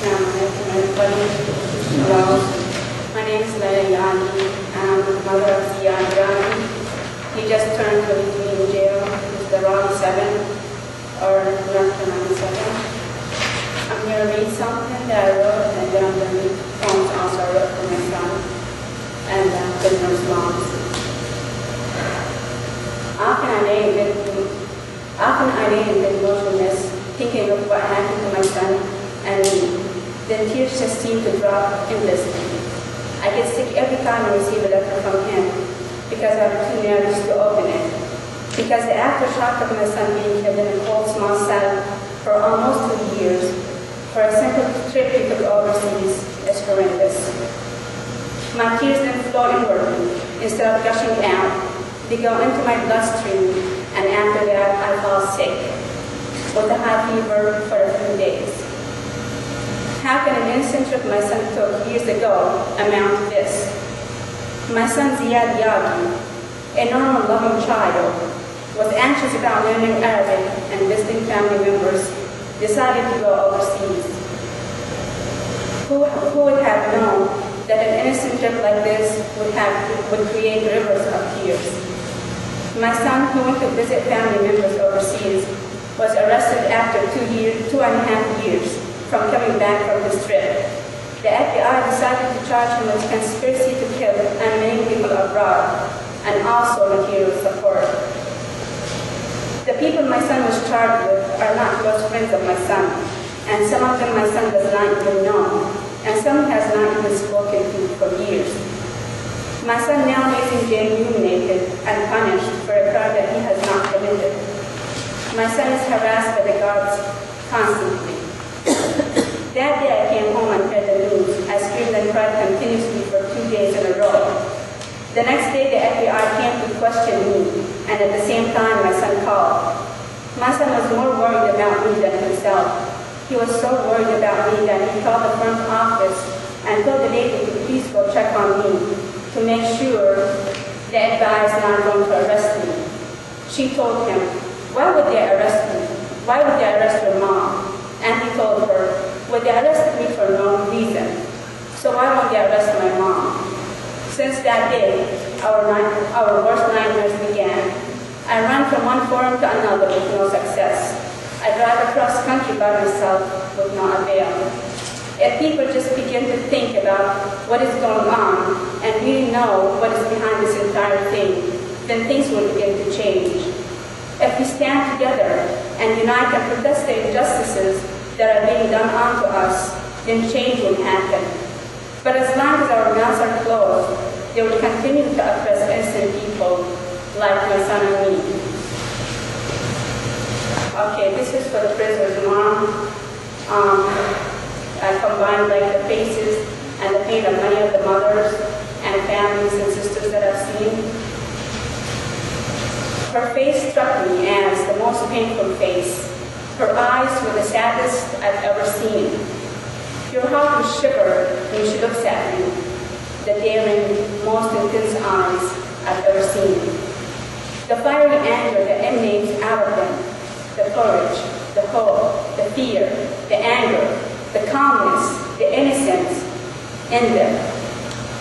Assalamualaikum everybody. Hello. My name is Laila Yaghi. I'm the mother of Ziyad. He just turned 23 in jail. He's the wrong 7 or North Carolina 7. I'm going to read something that I wrote, and then I'm going to read poems also I wrote for my son and prisoner's moms. Often I lay in bed motionless, thinking of what happened to my son and me. Then tears just seem to drop endlessly. I get sick every time I receive a letter from him because I'm too nervous to open it. Because the aftershock of my son being killed in a cold, small cell for almost 2 years for a simple trip he took overseas is horrendous. My tears then flow inwardly instead of gushing out. They go into my bloodstream, and after that I fall sick with a high fever for a few days. How can an innocent trip my son took years ago amount to this? My son Ziyad Yaghi, a normal loving child, was anxious about learning Arabic and visiting family members, decided to go overseas. Who would have known that an innocent trip like this would create rivers of tears? My son, who went to visit family members overseas, was arrested after 2.5 years from coming back from this trip. The FBI decided to charge him with conspiracy to kill and many people abroad, and also material support. The people my son was charged with are not close friends of my son, and some of them my son does not even know, and some has not even spoken to for years. My son now lays in jail humiliated and punished for a crime that he has not committed. My son is harassed by the guards constantly. That day I came home and heard the news. I screamed and cried continuously for 2 days in a row. The next day the FBI came to question me, and at the same time my son called. My son was more worried about me than himself. He was so worried about me that he called the front office and told the lady to please go check on me to make sure the FBI is not going to arrest me. She told him, why would they arrest me? Why would they arrest your mom? And he told her, well, they arrested me for no reason, so why won't they arrest my mom? Since that day, our worst nightmares began. I ran from one forum to another with no success. I drive across country by myself with no avail. If people just begin to think about what is going on and really know what is behind this entire thing, then things will begin to change. If we stand together and unite and protest the injustices that are being done onto us, then change will happen. But as long as our mouths are closed, they will continue to oppress innocent people like my son and me. Okay, this is for the prisoner's mom. I combined like the faces and the pain of many of the mothers and families and sisters that I've seen. Her face struck me as the most painful face. Her eyes were the saddest I've ever seen. Your heart will shiver when she looks at you, the daring, most intense eyes I've ever seen. The fiery anger that emanates out of them, the courage, the hope, the fear, the anger, the calmness, the innocence in them.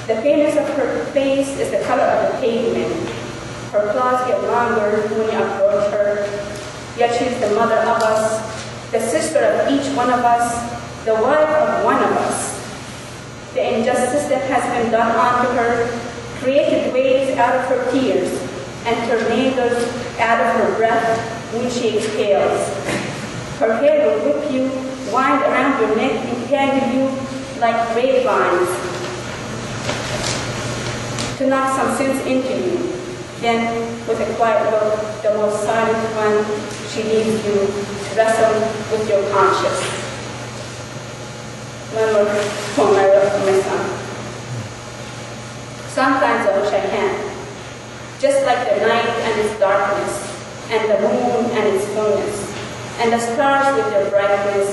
The fairness of her face is the color of the pavement. Her claws get longer when you approach her, yet she is the mother of us, the sister of each one of us, the wife of one of us. The injustice that has been done unto her created waves out of her tears and tornadoes out of her breath when she exhales. Her hair will whip you, wind around your neck, and tangle you like grapevines to knock some sense into you. Then, with a quiet look, the most silent one, she leaves you to wrestle with your conscience. Remember when I wrote for my son. Sometimes I wish I can. Just like the night and its darkness, and the moon and its fullness, and the stars with their brightness,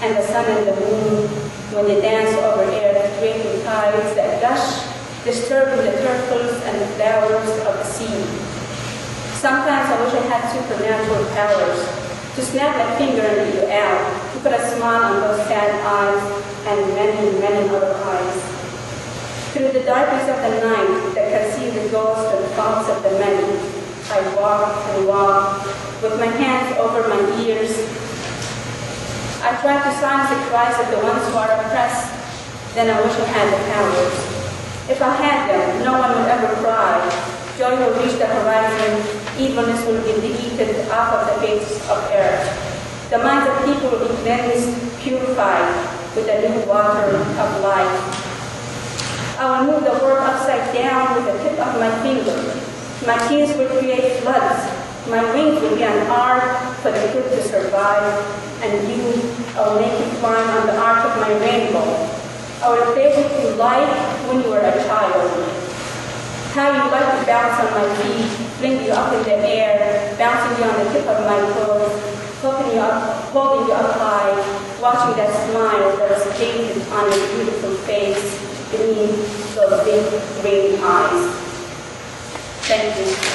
and the sun and the moon when they dance over air, creating tides that gush, disturbing the turtles and the flowers of the sea. Sometimes I wish I had supernatural powers to snap my finger and lead you out, to put a smile on those sad eyes, many, many other eyes. Through the darkness of the night that can see the ghosts and thoughts of the many, I walk and walk with my hands over my ears. I try to silence the cries of the ones who are oppressed. Then I wish I had the powers. If I had them, no one would ever cry. Joy will reach the horizon. Evilness will be deleted off of the face of earth. The minds of people will be cleansed, purified with the new water of life. I will move the world upside down with the tip of my finger. My tears will create floods. My wings will be an ark for the good to survive. And you, I will make you climb on the arc of my rainbow. I will play with you like when you were a child. How you like to bounce on my feet, fling you up in the air, bouncing you on the tip of my toes, holding you up high, watching that smile that was painted on your beautiful face beneath those big green eyes. Thank you.